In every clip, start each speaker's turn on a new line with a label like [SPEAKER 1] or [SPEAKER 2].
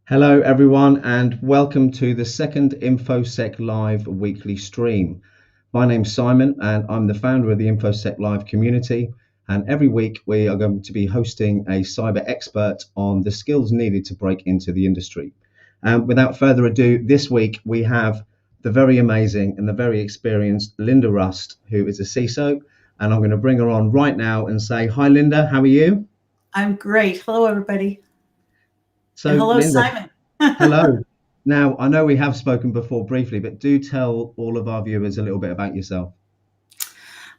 [SPEAKER 1] Hello, everyone, and welcome to the second InfoSec Live weekly stream. My name's Simon, and I'm the founder of the InfoSec Live community. And every week, we are going to be hosting a cyber expert on the skills needed to break into the industry. And without further ado, this week we have the very amazing and the very experienced Linda Rust, who is a CISO. And I'm going to bring her on right now and say, hi, Linda, how are you?
[SPEAKER 2] I'm great. Hello, everybody. And
[SPEAKER 1] So,
[SPEAKER 2] hello,
[SPEAKER 1] Linda,
[SPEAKER 2] Simon.
[SPEAKER 1] hello. Now, I know we have spoken before briefly, but do tell all of our viewers a little bit about yourself.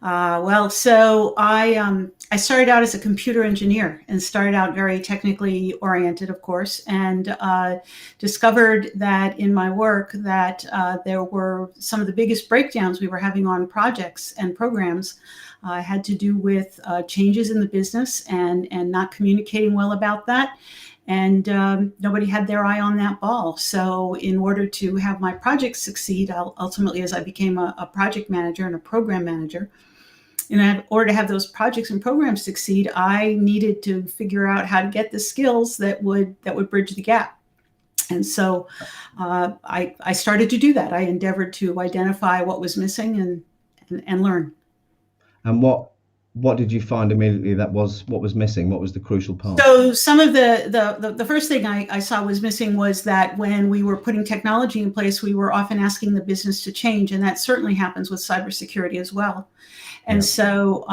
[SPEAKER 2] So I started out as a computer engineer and started out very technically oriented, of course, and discovered that in my work that there were some of the biggest breakdowns we were having on projects and programs had to do with changes in the business and not communicating well about that. And nobody had their eye on that ball. So in order to have my projects succeed, ultimately, as I became a project manager and a program manager, in order to have those projects and programs succeed, I needed to figure out how to get the skills that would bridge the gap. And so I started to do that. I endeavored to identify what was missing and learn.
[SPEAKER 1] And what did you find immediately that was what was missing? What was the crucial part?
[SPEAKER 2] So some of the first thing I saw was missing was that when we were putting technology in place, we were often asking the business to change, and that certainly happens with cybersecurity as well. And
[SPEAKER 1] Yeah.
[SPEAKER 2] so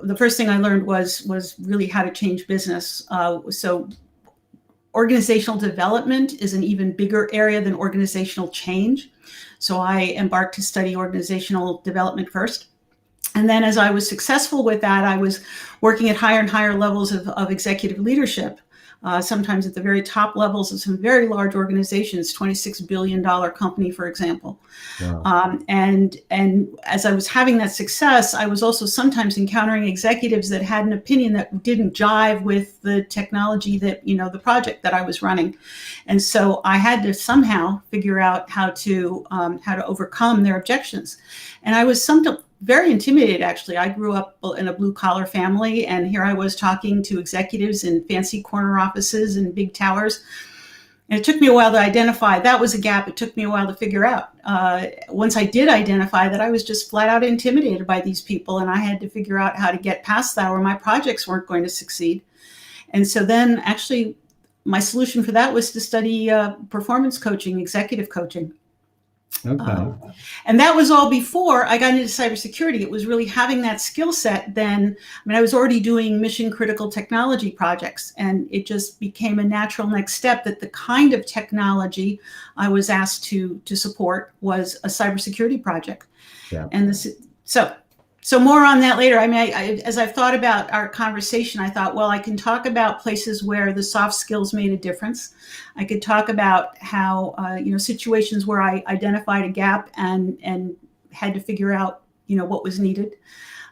[SPEAKER 2] the first thing I learned was really how to change business. So organizational development is an even bigger area than organizational change. So I embarked to study organizational development first. And then as I was successful with that, I was working at higher and higher levels of executive leadership, sometimes at the very top levels of some very large organizations, $26 billion company, for example.
[SPEAKER 1] Wow.
[SPEAKER 2] And as I was having that success, I was also sometimes encountering executives that had an opinion that didn't jive with the technology that, the project that I was running. And so I had to somehow figure out how to overcome their objections. And I was sometimes very intimidated, actually. I grew up in a blue collar family, and here I was talking to executives in fancy corner offices and big towers. And it took me a while to identify that was a gap. It took me a while to figure out. Once I did identify that, I was just flat out intimidated by these people, and I had to figure out how to get past that, or my projects weren't going to succeed. And so then, actually, my solution for that was to study performance coaching, executive coaching.
[SPEAKER 1] Okay.
[SPEAKER 2] And that was all before I got into cybersecurity. It was really having that skill set then. I was already doing mission critical technology projects, and it just became a natural next step that the kind of technology I was asked to support was a cybersecurity project.
[SPEAKER 1] Yeah.
[SPEAKER 2] And so more on that later. As I've thought about our conversation, I thought, well, I can talk about places where the soft skills made a difference. I could talk about how, situations where I identified a gap and had to figure out, what was needed.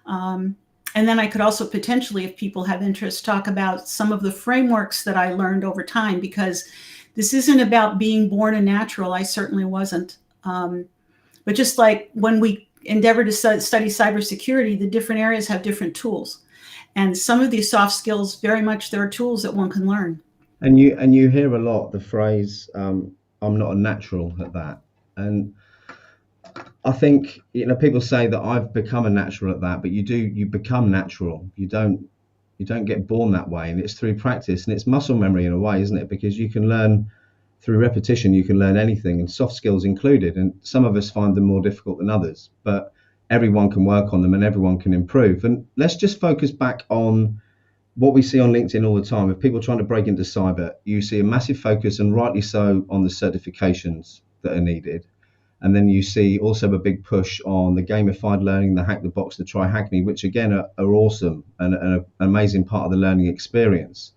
[SPEAKER 2] And then I could also potentially, if people have interest, talk about some of the frameworks that I learned over time, because this isn't about being born a natural. I certainly wasn't. But just like when we endeavor to study cybersecurity, the different areas have different tools. And some of these soft skills, very much, there are tools that one can learn.
[SPEAKER 1] And you hear a lot the phrase, "I'm not a natural at that," and I think people say that I've become a natural at that, but you become natural. You don't get born that way, and it's through practice and it's muscle memory in a way, isn't it? Because you can learn through repetition, you can learn anything, and soft skills included. And some of us find them more difficult than others, but everyone can work on them and everyone can improve. And let's just focus back on what we see on LinkedIn all the time. If people trying to break into cyber, you see a massive focus, and rightly so, on the certifications that are needed. And then you see also a big push on the gamified learning, the hack the box, the try hack me, which again are awesome and an amazing part of the learning experience.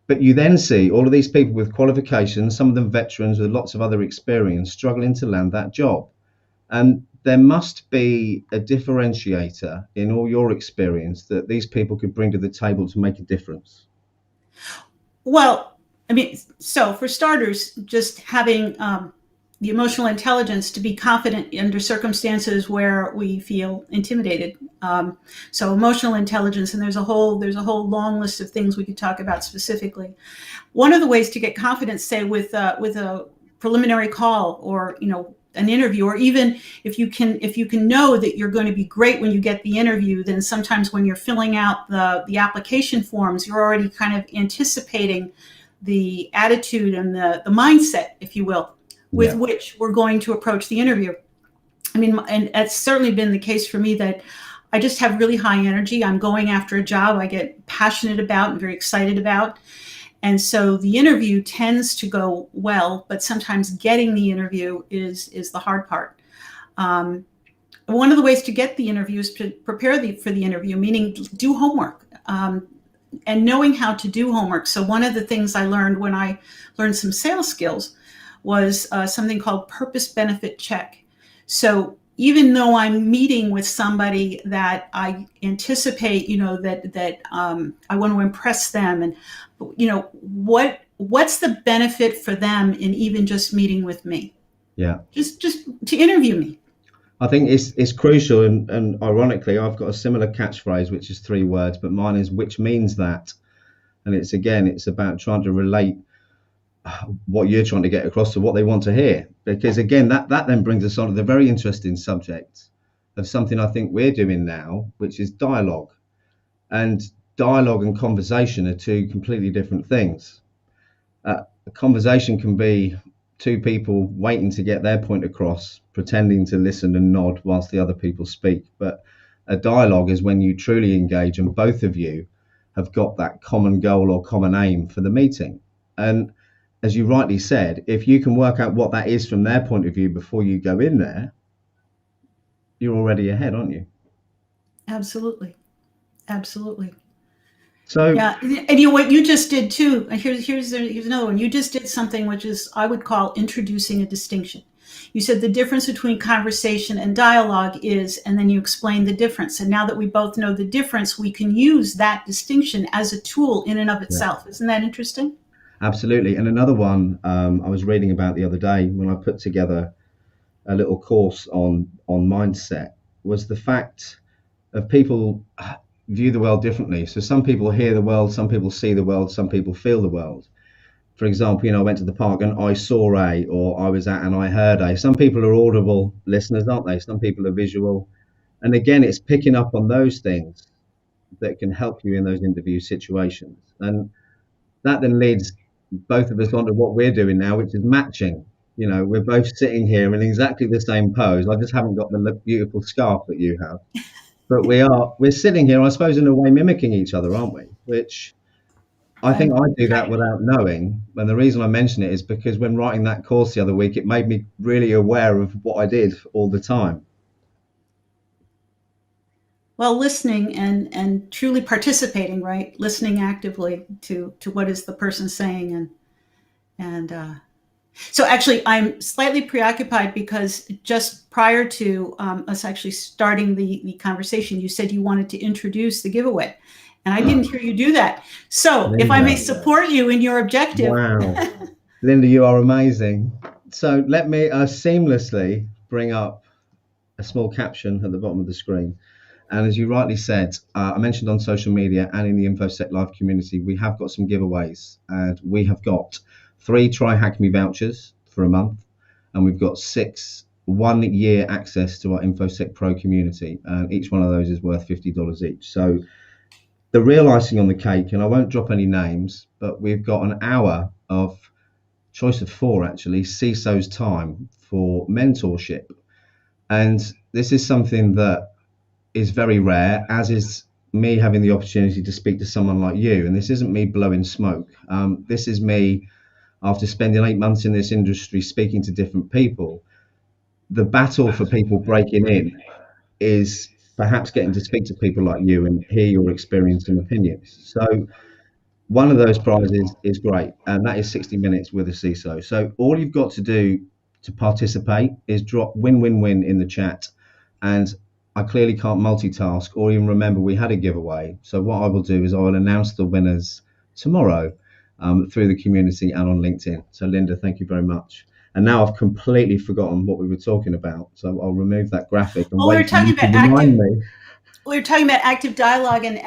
[SPEAKER 1] But you then see all of these people with qualifications, some of them veterans with lots of other experience, struggling to land that job. And there must be a differentiator in all your experience that these people could bring to the table to make a difference.
[SPEAKER 2] Well, so for starters, just having the emotional intelligence to be confident under circumstances where we feel intimidated. So emotional intelligence, and there's a whole long list of things we could talk about specifically. One of the ways to get confidence, say with a preliminary call, or an interview, or even if you can know that you're going to be great when you get the interview, then sometimes when you're filling out the application forms, you're already kind of anticipating the attitude and the mindset, if you will, with which we're going to approach the interview. I mean, and it's certainly been the case for me that I just have really high energy. I'm going after a job I get passionate about and very excited about. And so the interview tends to go well, but sometimes getting the interview is the hard part. One of the ways to get the interview is to prepare for the interview, meaning do homework, and knowing how to do homework. So one of the things I learned when I learned some sales skills was something called purpose benefit check. So even though I'm meeting with somebody that I anticipate, that I want to impress them, and what's the benefit for them in even just meeting with me?
[SPEAKER 1] Yeah.
[SPEAKER 2] Just to interview me.
[SPEAKER 1] I think it's crucial, and ironically, I've got a similar catchphrase, which is 3 words, but mine is "which means that," and it's about trying to relate what you're trying to get across to what they want to hear, because again, that then brings us on to the very interesting subject of something I think we're doing now, which is dialogue. And dialogue and conversation are 2 completely different things. A conversation can be 2 people waiting to get their point across, pretending to listen and nod whilst the other people speak. But a dialogue is when you truly engage and both of you have got that common goal or common aim for the meeting. And as you rightly said, if you can work out what that is from their point of view before you go in there, you're already ahead, aren't you?
[SPEAKER 2] Absolutely.
[SPEAKER 1] So
[SPEAKER 2] yeah, and what you just did too. Here's another one. You just did something which is, I would call, introducing a distinction. You said the difference between conversation and dialogue is, and then you explained the difference. And now that we both know the difference, we can use that distinction as a tool in and of itself. Yeah. Isn't that interesting?
[SPEAKER 1] Absolutely. And another one I was reading about the other day when I put together a little course on mindset was the fact of people view the world differently. So some people hear the world, some people see the world, some people feel the world. For example, I went to the park and I saw A, or I was at and I heard A. Some people are audible listeners, aren't they? Some people are visual. And again, it's picking up on those things that can help you in those interview situations. And that then leads both of us onto what we're doing now, which is matching. We're both sitting here in exactly the same pose. I just haven't got the beautiful scarf that you have. But we're sitting here, I suppose, in a way mimicking each other, aren't we? Which I think I do that without knowing. And the reason I mention it is because when writing that course the other week, it made me really aware of what I did all the time.
[SPEAKER 2] Well, listening and truly participating, right? Listening actively to what is the person saying. And so actually, I'm slightly preoccupied because just prior to us actually starting the conversation, you said you wanted to introduce the giveaway. And I didn't hear you do that. So if I may support you in your objective.
[SPEAKER 1] Wow. Linda, you are amazing. So let me seamlessly bring up a small caption at the bottom of the screen. And as you rightly said, I mentioned on social media and in the InfoSec Live community, we have got some giveaways. And we have got 3 Try Hack Me vouchers for a month. And we've got 6 one-year access to our InfoSec Pro community. And each one of those is worth $50 each. So the real icing on the cake, and I won't drop any names, but we've got an hour of, choice of 4 actually, CISO's time for mentorship. And this is something that is very rare, as is me having the opportunity to speak to someone like you. And this isn't me blowing smoke. This is me, after spending 8 months in this industry speaking to different people. The battle for people breaking in is perhaps getting to speak to people like you and hear your experience and opinions. So one of those prizes is great, and that is 60 minutes with a CISO. So all you've got to do to participate is drop win-win-win in the chat. And I clearly can't multitask or even remember we had a giveaway. So what I will do is I will announce the winners tomorrow through the community and on LinkedIn. So Linda, thank you very much. And now I've completely forgotten what we were talking about. So I'll remove that graphic and
[SPEAKER 2] wait for you to remind me. we're talking about active dialogue and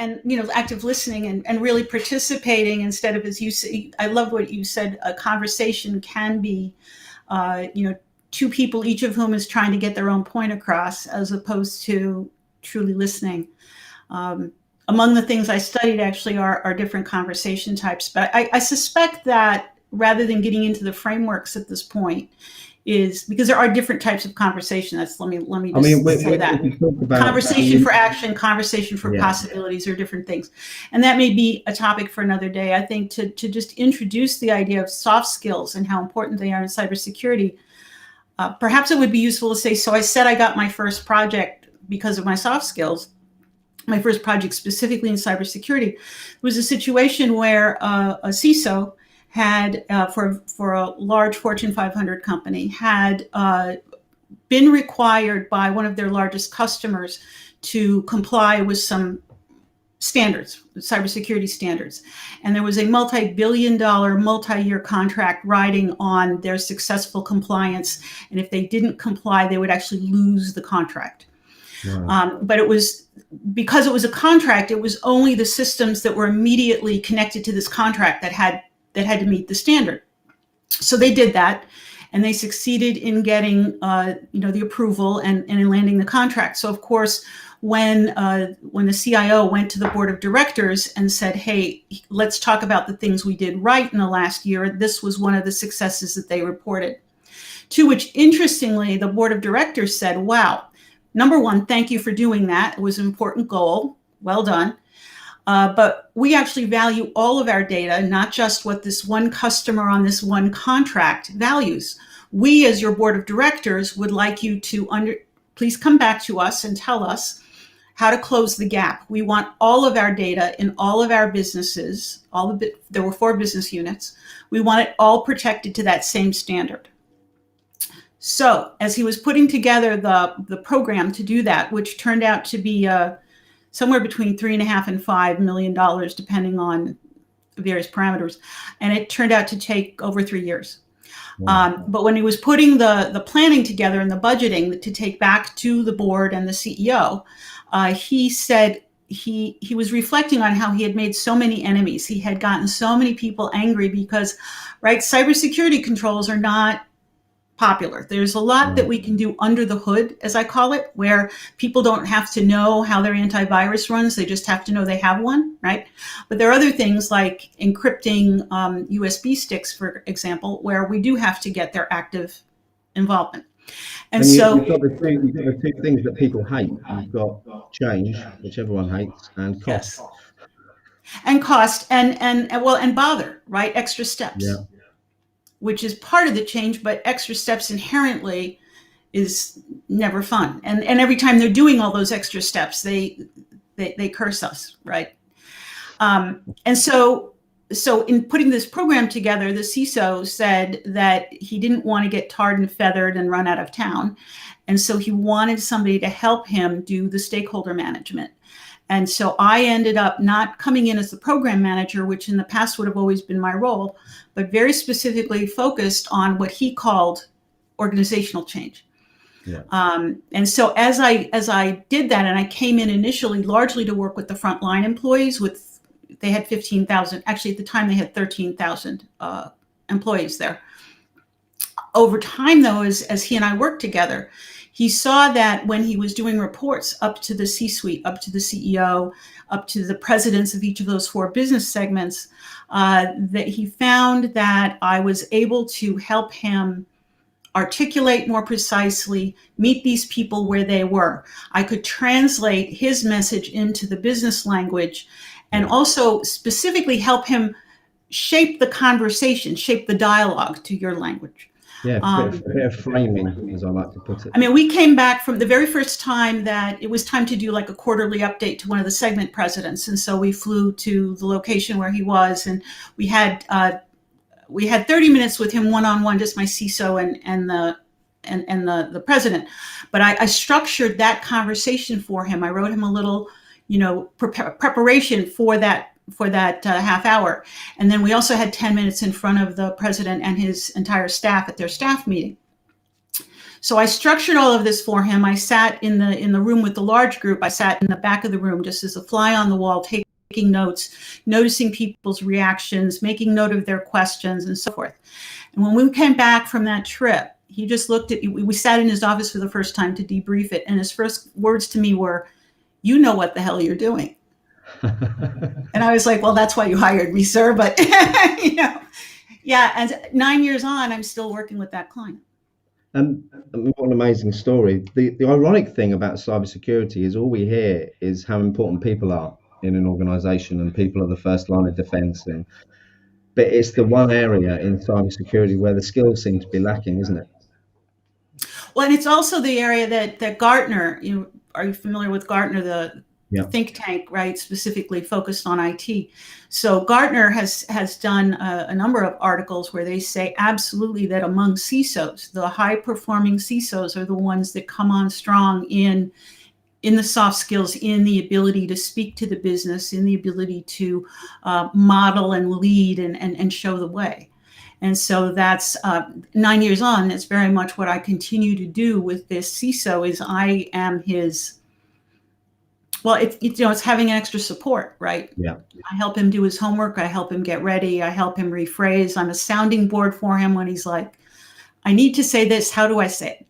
[SPEAKER 2] active listening and really participating instead of, as you say, I love what you said, a conversation can be, two people, each of whom is trying to get their own point across, as opposed to truly listening. Among the things I studied actually are different conversation types, but I suspect that rather than getting into the frameworks at this point, is because there are different types of conversation. Let me just say that. Conversation for action, conversation for possibilities are different things. And that may be a topic for another day. I think to just introduce the idea of soft skills and how important they are in cybersecurity, perhaps it would be useful to say, so I said I got my first project because of my soft skills. My first project specifically in cybersecurity was a situation where a CISO had, for a large Fortune 500 company, had been required by one of their largest customers to comply with some standards, cybersecurity standards. And there was a multi-billion-dollar, multi-year contract riding on their successful compliance. And if they didn't comply, they would actually lose the contract. Wow. But it was, because it was a contract, it was only the systems that were immediately connected to this contract that had to meet the standard. So they did that, and they succeeded in getting the approval and in landing the contract. So of course, when the CIO went to the board of directors and said, hey, let's talk about the things we did right in the last year, this was one of the successes that they reported. To which, interestingly, the board of directors said, wow, number one, thank you for doing that. It was an important goal. Well done. But we actually value all of our data, not just what this one customer on this one contract values. We, as your board of directors, would like you to please come back to us and tell us how to close the gap. We want all of our data in all of our businesses, there were 4 business units. We want it all protected to that same standard. So as he was putting together the program to do that, which turned out to be somewhere between $3.5 and $5 million, depending on various parameters, and it turned out to take over 3 years. Wow. But when he was putting the planning together and the budgeting to take back to the board and the CEO, he said he was reflecting on how he had made so many enemies. He had gotten so many people angry because, right, cybersecurity controls are not popular. There's a lot that we can do under the hood, as I call it, where people don't have to know how their antivirus runs. They just have to know they have one, right? But there are other things like encrypting USB sticks, for example, where we do have to get their active involvement. And so
[SPEAKER 1] you've got the two things that people hate. You've got change, which everyone hates, and cost.
[SPEAKER 2] Yes. And cost and bother, right? Extra steps. Yeah. Which is part of the change, but extra steps inherently is never fun. And every time they're doing all those extra steps, they curse us, right? And so in putting this program together, the CISO said that he didn't want to get tarred and feathered and run out of town. And so he wanted somebody to help him do the stakeholder management. And so I ended up not coming in as the program manager, which in the past would have always been my role, but very specifically focused on what he called organizational change. Yeah. And so as I did that, and I came in initially largely to work with the frontline employees, they had 15,000, actually at the time they had 13,000 employees there. Over time though, as he and I worked together, he saw that when he was doing reports up to the C-suite, up to the CEO, up to the presidents of each of those 4 business segments, that he found that I was able to help him articulate more precisely, meet these people where they were. I could translate his message into the business language and also specifically help him shape the conversation, shape the dialogue to your language.
[SPEAKER 1] Yeah, a bit of framing, as I like to put it.
[SPEAKER 2] I mean, we came back from the very first time that it was time to do like a quarterly update to one of the segment presidents. And so we flew to the location where he was, and we had 30 minutes with him one-on-one, just my CISO and the president. But I structured that conversation for him. I wrote him a little, preparation for that half hour. And then we also had 10 minutes in front of the president and his entire staff at their staff meeting. So I structured all of this for him. I sat in the room with the large group. I sat in the back of the room just as a fly on the wall, taking notes, noticing people's reactions, making note of their questions, and so forth. And when we came back from that trip, he just looked at, we sat in his office for the first time to debrief it. And his first words to me were, "You know what the hell you're doing." And I was like, "Well, that's why you hired me, sir." But, yeah. And 9 years on, I'm still working with that client.
[SPEAKER 1] And what an amazing story. The ironic thing about cybersecurity is all we hear is how important people are in an organization, and people are the first line of defense. But it's the one area in cybersecurity where the skills seem to be lacking, isn't it?
[SPEAKER 2] Well, and it's also the area that Gartner, are you familiar with Gartner, the think tank, right, specifically focused on IT? So Gartner has done a number of articles where they say absolutely that among CISOs, the high performing CISOs are the ones that come on strong in the soft skills, in the ability to speak to the business, in the ability to model and lead and show the way. And so that's 9 years on. That's very much what I continue to do with this CISO. Is I am his. Well, it's having an extra support, right?
[SPEAKER 1] Yeah.
[SPEAKER 2] I help him do his homework. I help him get ready. I help him rephrase. I'm a sounding board for him when he's like, "I need to say this. How do I say it?"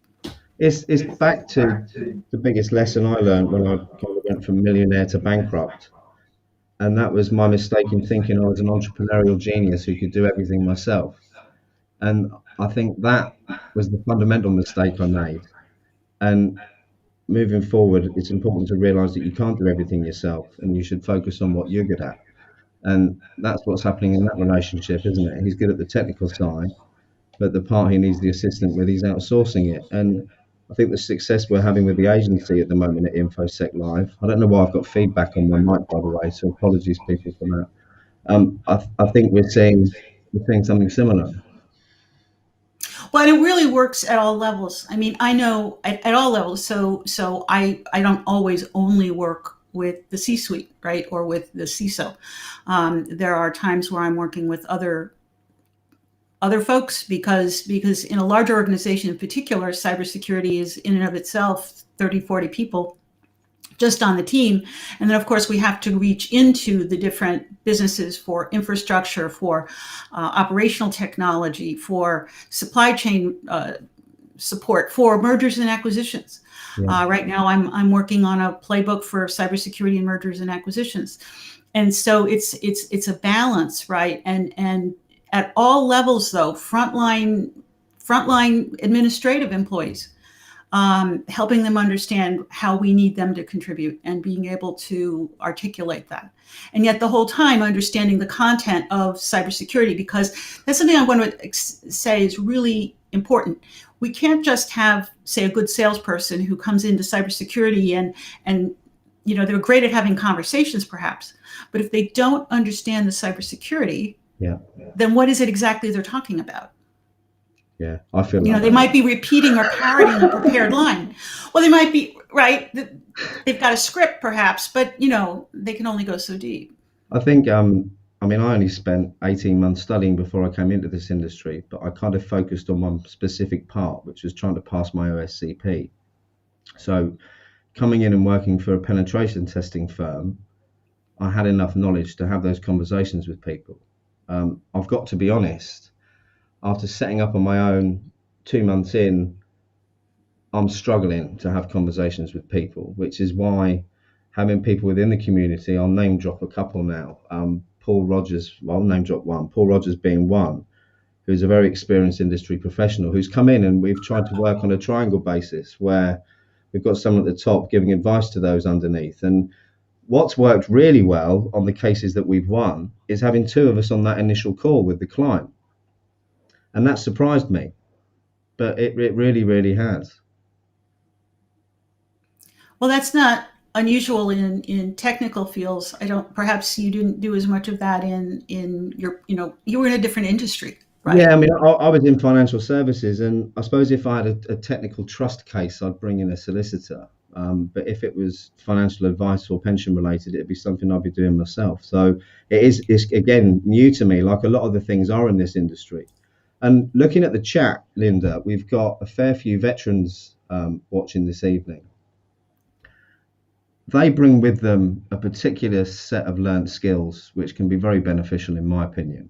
[SPEAKER 1] It's back to the biggest lesson I learned when I kind of went from millionaire to bankrupt. And that was my mistake in thinking I was an entrepreneurial genius who could do everything myself. And I think that was the fundamental mistake I made. And moving forward, it's important to realize that you can't do everything yourself, and you should focus on what you're good at. And that's what's happening in that relationship, isn't it? He's good at the technical side, but the part he needs the assistant with, he's outsourcing it. And I think the success we're having with the agency at the moment at InfoSec Live, I don't know why I've got feedback on my mic, by the way, so apologies people for that. I think we're seeing something similar.
[SPEAKER 2] Well, and it really works at all levels. I mean, I know at all levels. So I don't always only work with the C-suite, right, or with the CISO. There are times where I'm working with other folks because in a larger organization in particular, cybersecurity is in and of itself 30, 40 people just on the team. And then, of course, we have to reach into the different businesses for infrastructure, for operational technology, for supply chain support, for mergers and acquisitions. Yeah. Right now, I'm working on a playbook for cybersecurity and mergers and acquisitions. And so it's a balance, right? And at all levels, though, frontline administrative employees, helping them understand how we need them to contribute and being able to articulate that. And yet the whole time understanding the content of cybersecurity, because that's something I want to say is really important. We can't just have, say, a good salesperson who comes into cybersecurity and they're great at having conversations perhaps, but if they don't understand the cybersecurity, then what is it exactly they're talking about?
[SPEAKER 1] Yeah, I feel
[SPEAKER 2] they might be repeating or parroting a prepared line. Well, they might be, right? They've got a script perhaps, but they can only go so deep.
[SPEAKER 1] I think, I only spent 18 months studying before I came into this industry, but I kind of focused on one specific part, which was trying to pass my OSCP. So coming in and working for a penetration testing firm, I had enough knowledge to have those conversations with people. I've got to be honest, after setting up on my own 2 months in, I'm struggling to have conversations with people, which is why having people within the community, I'll name drop a couple now. Paul Rogers, well, I'll name drop one, Paul Rogers being one, who's a very experienced industry professional who's come in, and we've tried to work on a triangle basis where we've got someone at the top giving advice to those underneath. And what's worked really well on the cases that we've won is having two of us on that initial call with the client. And that surprised me, but it really, really has. Well,
[SPEAKER 2] that's not unusual in technical fields. Perhaps you didn't do as much of that in your, you were in a different industry, right?
[SPEAKER 1] Yeah, I was in financial services, and I suppose if I had a technical trust case, I'd bring in a solicitor. But if it was financial advice or pension related, it'd be something I'd be doing myself. So it's again new to me, like a lot of the things are in this industry. And looking at the chat, Linda, we've got a fair few veterans watching this evening. They bring with them a particular set of learned skills, which can be very beneficial, in my opinion.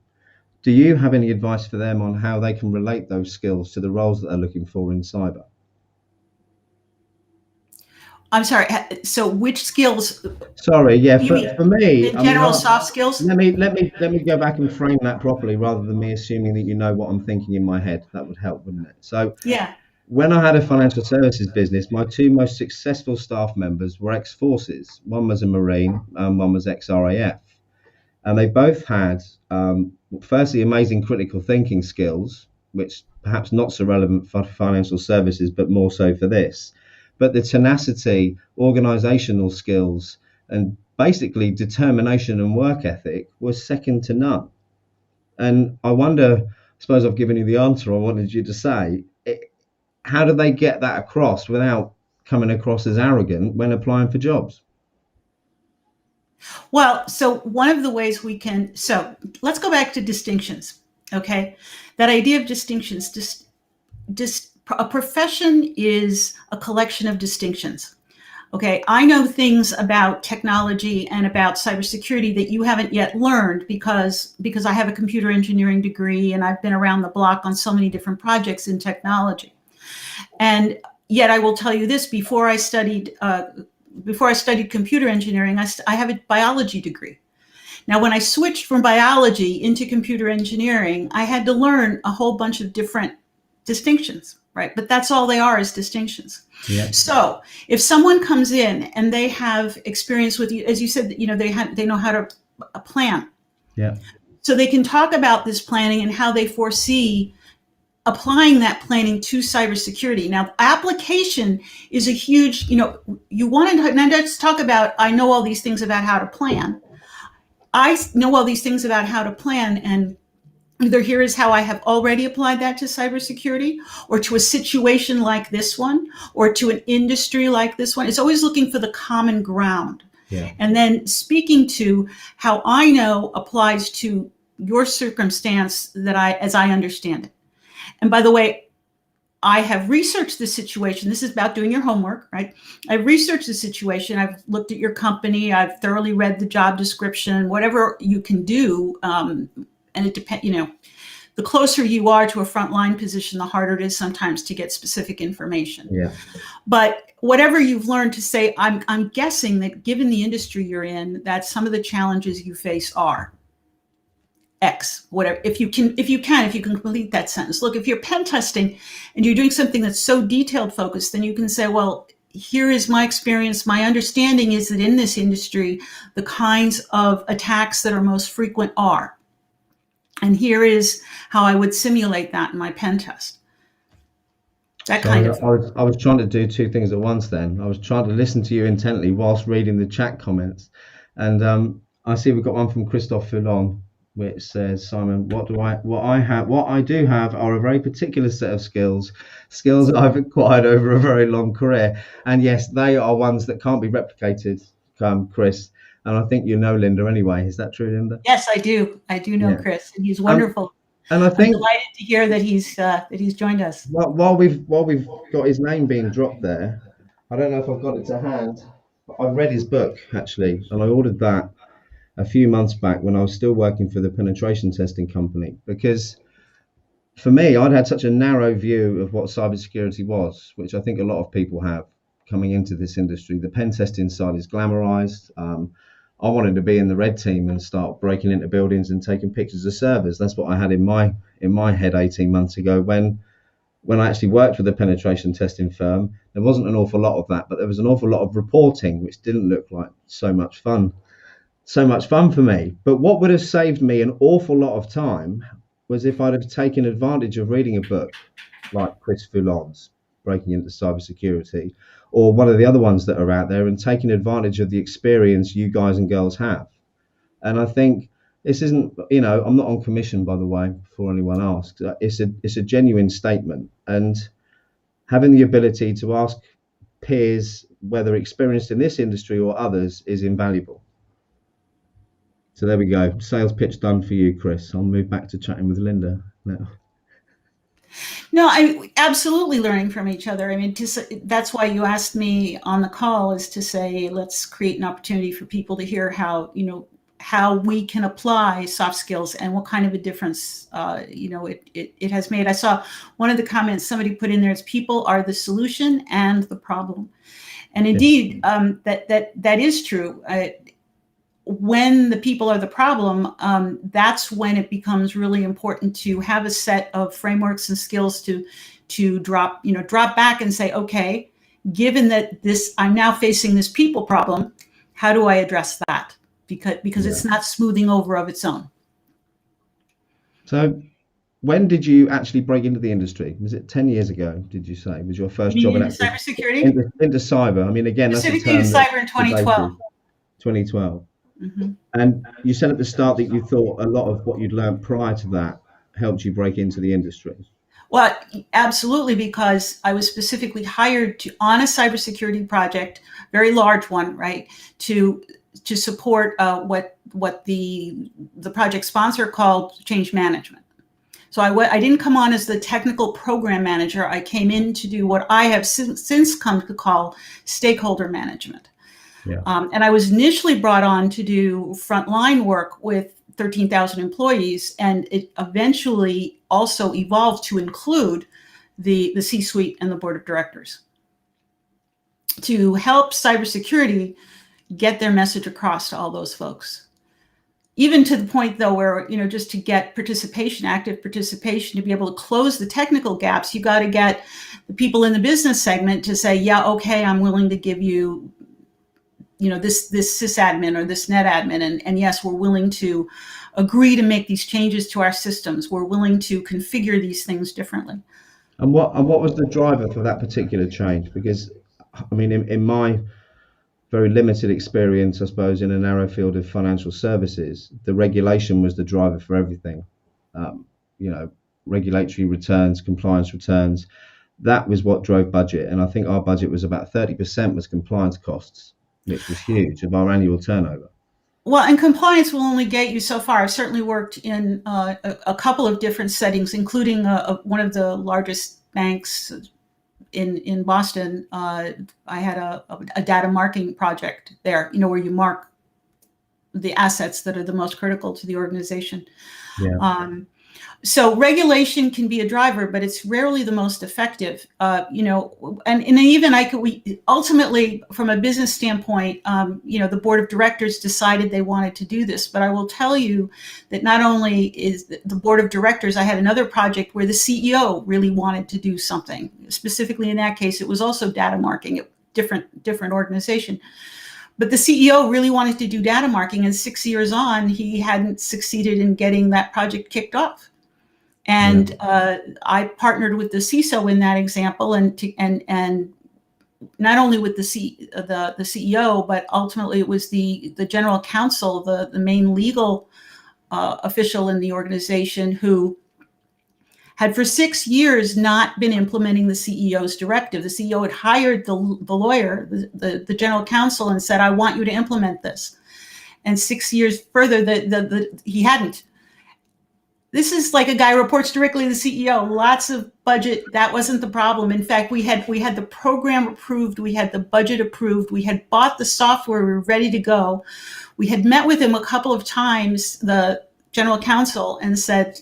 [SPEAKER 1] Do you have any advice for them on how they can relate those skills to the roles that they're looking for in cyber?
[SPEAKER 2] I'm sorry. So, which skills?
[SPEAKER 1] Sorry, yeah,
[SPEAKER 2] You mean
[SPEAKER 1] for me,
[SPEAKER 2] in
[SPEAKER 1] I mean,
[SPEAKER 2] general soft skills?
[SPEAKER 1] let me go back and frame that properly, rather than me assuming that you know what I'm thinking in my head. That would help, wouldn't it? So,
[SPEAKER 2] Yeah.
[SPEAKER 1] when I had a financial services business, my two most successful staff members were ex-forces. One was a Marine, and one was ex-RAF, and they both had, firstly, amazing critical thinking skills, which perhaps not so relevant for financial services, but more so for this. But the tenacity, organizational skills, and basically determination and work ethic was second to none. And I wonder, I suppose I've given you the answer I wanted you to say. How do they get that across without coming across as arrogant when applying for jobs?
[SPEAKER 2] Well, so one of the ways we can, so let's go back to distinctions. Okay. That idea of distinctions, a profession is a collection of distinctions. Okay, I know things about technology and about cybersecurity that you haven't yet learned because I have a computer engineering degree and I've been around the block on so many different projects in technology. And yet, I will tell you this: before I studied computer engineering, I have a biology degree. Now, when I switched from biology into computer engineering, I had to learn a whole bunch of different distinctions, right? But that's all they are, is distinctions.
[SPEAKER 1] Yeah.
[SPEAKER 2] So if someone comes in and they have experience with you, as you said, they know how to plan.
[SPEAKER 1] Yeah.
[SPEAKER 2] So they can talk about this planning and how they foresee applying that planning to cybersecurity. Now, application is a huge, you want to, now let's talk about, I know all these things about how to plan. I know all these things about how to plan, and either here is how I have already applied that to cybersecurity, or to a situation like this one, or to an industry like this one. It's always looking for the common ground.
[SPEAKER 1] Yeah.
[SPEAKER 2] And then speaking to how I know applies to your circumstance as I understand it. And by the way, I have researched the situation. This is about doing your homework, right? I've researched the situation. I've looked at your company. I've thoroughly read the job description, whatever you can do. And it depends, the closer you are to a frontline position, the harder it is sometimes to get specific information.
[SPEAKER 1] Yeah.
[SPEAKER 2] But whatever you've learned to say, I'm guessing that given the industry you're in, that some of the challenges you face are X, whatever. If you can complete that sentence. Look, if you're pen testing and you're doing something that's so detailed focused, then you can say, well, here is my experience. My understanding is that in this industry, the kinds of attacks that are most frequent are. And here is how I would simulate that in my pen test. That kind of.
[SPEAKER 1] I was trying to do two things at once then. I was trying to listen to you intently whilst reading the chat comments. And I see we've got one from Christophe Foulon, which says, Simon, what I do have are a very particular set of skills that I've acquired over a very long career. And yes, they are ones that can't be replicated, Chris. And I think you know Linda anyway. Is that true, Linda?
[SPEAKER 2] Yes, I do. I do know Chris, and he's wonderful.
[SPEAKER 1] And I think
[SPEAKER 2] I'm delighted to hear that he's joined us.
[SPEAKER 1] While we've got his name being dropped there, I don't know if I've got it to hand. I've read his book actually, and I ordered that a few months back when I was still working for the penetration testing company, because for me, I'd had such a narrow view of what cybersecurity was, which I think a lot of people have coming into this industry. The pen testing side is glamorized. I wanted to be in the red team and start breaking into buildings and taking pictures of servers. That's what I had in my head 18 months ago when I actually worked with a penetration testing firm. There wasn't an awful lot of that, but there was an awful lot of reporting, which didn't look like so much fun for me. But what would have saved me an awful lot of time was if I'd have taken advantage of reading a book like Chris Foulon's Breaking into Cybersecurity, or one of the other ones that are out there, and taking advantage of the experience you guys and girls have. And I think this isn't, I'm not on commission, by the way, before anyone asks. It's a genuine statement, and having the ability to ask peers, whether experienced in this industry or others, is invaluable. So there we go. Sales pitch done for you, Chris. I'll move back to chatting with Linda now.
[SPEAKER 2] No, I absolutely learning from each other. I mean, that's why you asked me on the call, is to say, let's create an opportunity for people to hear how, how we can apply soft skills and what kind of a difference, it has made. I saw one of the comments somebody put in there is people are the solution and the problem. And indeed, that is true. When the people are the problem, that's when it becomes really important to have a set of frameworks and skills to drop back and say, okay, given that I'm now facing this people problem, how do I address that? Because it's not smoothing over of its own.
[SPEAKER 1] So when did you actually break into the industry? Was it 10 years ago, did you say? Was your first job
[SPEAKER 2] into cybersecurity?
[SPEAKER 1] Into cyber. I mean, again, that's a term.
[SPEAKER 2] Cyber in 2012.
[SPEAKER 1] 2012.
[SPEAKER 2] Mm-hmm.
[SPEAKER 1] And you said at the start that you thought a lot of what you'd learned prior to that helped you break into the industry.
[SPEAKER 2] Well, absolutely, because I was specifically hired on a cybersecurity project, very large one, right, to support what the project sponsor called change management. So I didn't come on as the technical program manager. I came in to do what I have since come to call stakeholder management.
[SPEAKER 1] Yeah.
[SPEAKER 2] And I was initially brought on to do frontline work with 13,000 employees, and it eventually also evolved to include the C-suite and the board of directors to help cybersecurity get their message across to all those folks. Even to the point, though, where, just to get active participation, to be able to close the technical gaps, you got to get the people in the business segment to say, yeah, okay, I'm willing to give you, this sysadmin or this net admin. And yes, we're willing to agree to make these changes to our systems. We're willing to configure these things differently.
[SPEAKER 1] And what was the driver for that particular change? Because, I mean, in my very limited experience, I suppose, in a narrow field of financial services, the regulation was the driver for everything. Regulatory returns, compliance returns, that was what drove budget. And I think our budget was about 30% was compliance costs, which was huge, of our annual turnover.
[SPEAKER 2] Well, and compliance will only get you so far. I've certainly worked in a couple of different settings, including one of the largest banks in Boston. I had a data marking project there, where you mark the assets that are the most critical to the organization.
[SPEAKER 1] Yeah.
[SPEAKER 2] So regulation can be a driver, but it's rarely the most effective. And even we ultimately, from a business standpoint, the board of directors decided they wanted to do this. But I will tell you that not only is the board of directors, I had another project where the CEO really wanted to do something. Specifically in that case, it was also data marking, a different organization. But the CEO really wanted to do data marking, and 6 years on, he hadn't succeeded in getting that project kicked off. And I partnered with the CISO in that example, and not only with the CEO, but ultimately it was the general counsel, the main legal official in the organization, who had for 6 years not been implementing the CEO's directive. The CEO had hired the lawyer, the general counsel, and said, "I want you to implement this." And 6 years further, he hadn't. This is like a guy who reports directly to the CEO, lots of budget. That wasn't the problem. In fact, we had the program approved. We had the budget approved. We had bought the software. We were ready to go. We had met with him a couple of times, the general counsel, and said,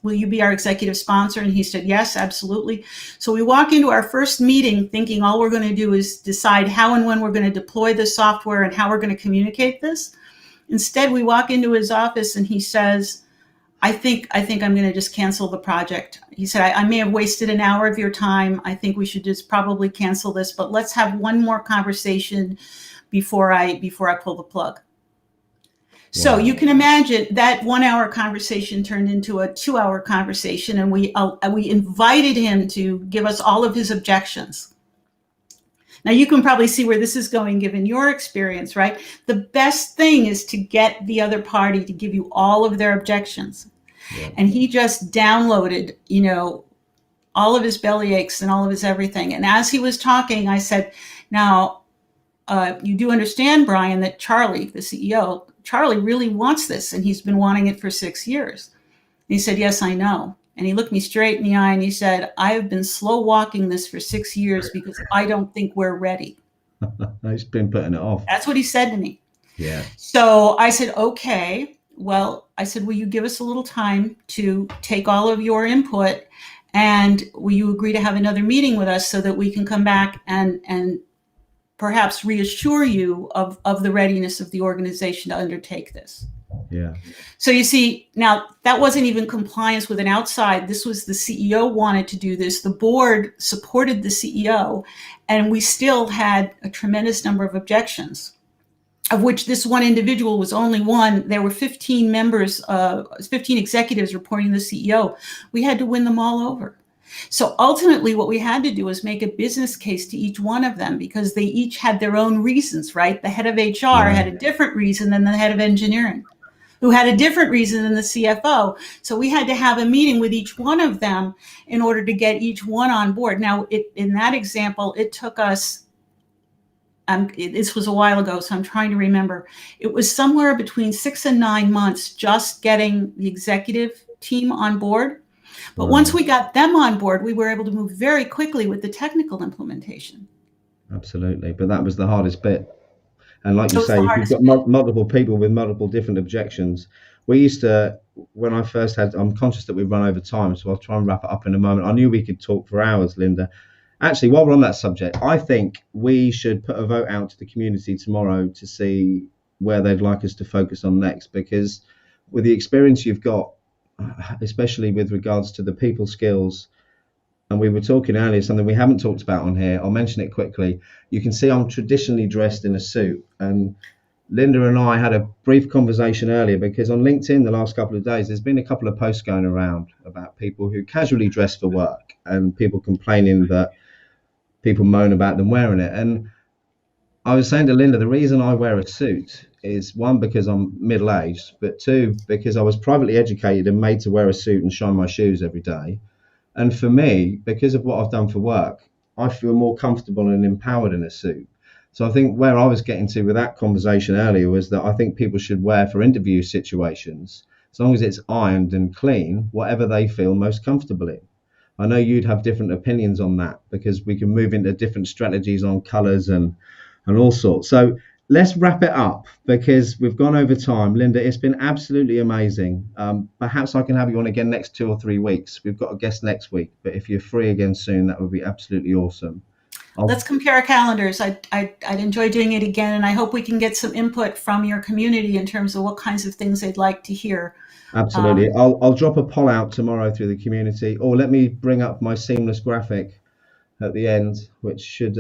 [SPEAKER 2] will you be our executive sponsor? And he said, yes, absolutely. So we walk into our first meeting thinking all we're going to do is decide how and when we're going to deploy the software and how we're going to communicate this. Instead, we walk into his office and he says, I think I'm going to just cancel the project. He said, I may have wasted an hour of your time. I think we should just probably cancel this, but let's have one more conversation before I pull the plug. Wow. So you can imagine that 1 hour conversation turned into a 2 hour conversation, and we invited him to give us all of his objections. Now you can probably see where this is going given your experience, right? The best thing is to get the other party to give you all of their objections. Yeah. And he just downloaded, all of his belly aches and all of his everything. And as he was talking, I said, now, you do understand, Brian, that Charlie, the CEO, Charlie really wants this, and he's been wanting it for 6 years. And he said, yes, I know. And he looked me straight in the eye and he said, I have been slow walking this for 6 years because I don't think we're ready.
[SPEAKER 1] He's been putting it off.
[SPEAKER 2] That's what he said to me.
[SPEAKER 1] Yeah.
[SPEAKER 2] So I said, okay. Well, I said, will you give us a little time to take all of your input, and will you agree to have another meeting with us so that we can come back and perhaps reassure you of the readiness of the organization to undertake this?
[SPEAKER 1] Yeah.
[SPEAKER 2] So you see, now that wasn't even compliance with an outside. This was the CEO wanted to do this. The board supported the CEO, and we still had a tremendous number of objections, of which this one individual was only one. There were 15 members, 15 executives reporting to the CEO. We had to win them all over. So ultimately what we had to do was make a business case to each one of them, because they each had their own reasons, right? The head of HR had a different reason than the head of engineering, who had a different reason than the CFO. So we had to have a meeting with each one of them in order to get each one on board. Now, in that example, it took us, this was a while ago, so I'm trying to remember. It was somewhere between 6 and 9 months just getting the executive team on board. But once we got them on board, we were able to move very quickly with the technical implementation.
[SPEAKER 1] Absolutely. But that was the hardest bit. And like you say, if you've got multiple people with multiple different objections, we used to, when I first had, I'm conscious that we've run over time, so I'll try and wrap it up in a moment. I knew we could talk for hours, Linda. Actually, while we're on that subject, I think we should put a vote out to the community tomorrow to see where they'd like us to focus on next, because with the experience you've got, especially with regards to the people skills, and we were talking earlier, something we haven't talked about on here, I'll mention it quickly. You can see I'm traditionally dressed in a suit, and Linda and I had a brief conversation earlier, because on LinkedIn the last couple of days there's been a couple of posts going around about people who casually dress for work and people complaining that people moan about them wearing it. And I was saying to Linda, the reason I wear a suit is, one, because I'm middle-aged, but two, because I was privately educated and made to wear a suit and shine my shoes every day. And for me, because of what I've done for work, I feel more comfortable and empowered in a suit. So I think where I was getting to with that conversation earlier was that I think people should wear, for interview situations, as long as it's ironed and clean, whatever they feel most comfortable in. I know you'd have different opinions on that, because we can move into different strategies on colours and all sorts. So let's wrap it up, because we've gone over time. Linda, it's been absolutely amazing. Perhaps I can have you on again next 2 or 3 weeks. We've got a guest next week, but if you're free again soon, that would be absolutely awesome.
[SPEAKER 2] Let's compare our calendars. I'd enjoy doing it again, and I hope we can get some input from your community in terms of what kinds of things they'd like to hear.
[SPEAKER 1] Absolutely. I'll drop a poll out tomorrow through the community, or let me bring up my seamless graphic at the end, which should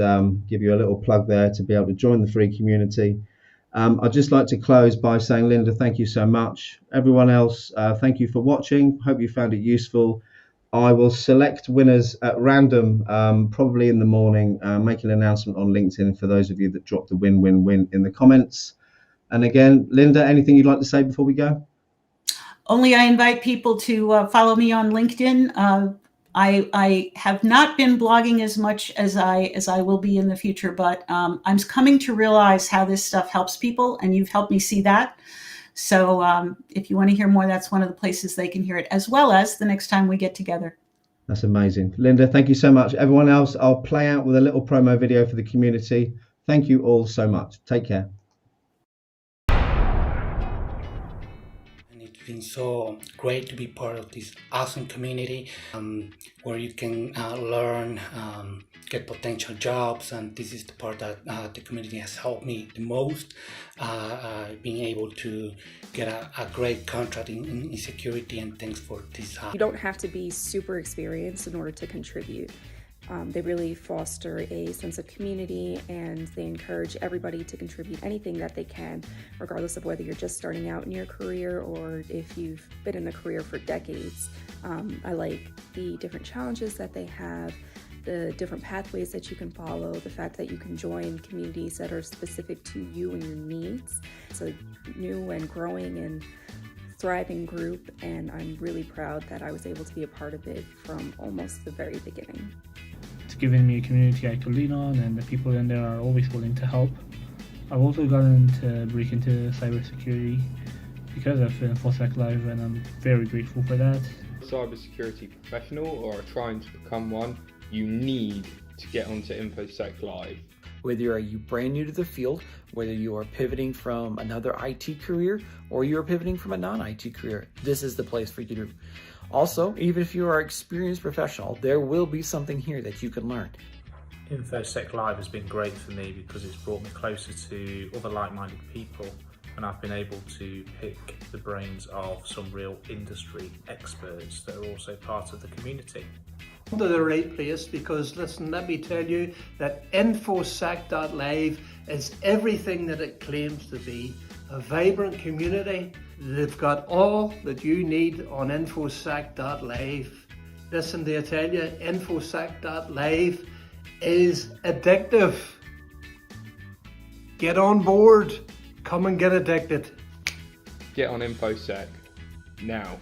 [SPEAKER 1] give you a little plug there to be able to join the free community. I'd just like to close by saying, Linda, thank you so much. Everyone else, thank you for watching. Hope you found it useful. I will select winners at random, probably in the morning, make an announcement on LinkedIn for those of you that dropped the win in the comments. And again, Linda, anything you'd like to say before we go?
[SPEAKER 2] Only I invite people to follow me on LinkedIn. I have not been blogging as much as I will be in the future, but I'm coming to realize how this stuff helps people, and you've helped me see that. So if you want to hear more, that's one of the places they can hear it, as well as the next time we get together.
[SPEAKER 1] That's amazing. Linda, thank you so much. Everyone else, I'll play out with a little promo video for the community. Thank you all so much. Take care.
[SPEAKER 3] It's been so great to be part of this awesome community where you can learn, get potential jobs, and this is the part that the community has helped me the most, being able to get a great contract in security, and thanks for this.
[SPEAKER 4] You don't have to be super experienced in order to contribute. They really foster a sense of community, and they encourage everybody to contribute anything that they can, regardless of whether you're just starting out in your career or if you've been in the career for decades. I like the different challenges that they have, the different pathways that you can follow, the fact that you can join communities that are specific to you and your needs. It's a new and growing and thriving group, and I'm really proud that I was able to be a part of it from almost the very beginning.
[SPEAKER 5] It's given me a community I could lean on, and the people in there are always willing to help. I've also gotten to break into cybersecurity because of InfoSec Live, and I'm very grateful for that.
[SPEAKER 6] cybersecurity professional or are trying to become one, you need to get onto InfoSec Live.
[SPEAKER 7] Whether are you brand new to the field, whether you are pivoting from another IT career or you are pivoting from a non-IT career, this is the place for you to. Also, even if you are an experienced professional, there will be something here that you can learn.
[SPEAKER 8] InfoSec Live has been great for me because it's brought me closer to other like-minded people, and I've been able to pick the brains of some real industry experts that are also part of the community.
[SPEAKER 9] To the right place, because listen, let me tell you that InfoSec.live is everything that it claims to be. A vibrant community. They've got all that you need on InfoSec.live. Listen, they tell you InfoSec.live is addictive. Get on board. Come and get addicted.
[SPEAKER 6] Get on InfoSec now.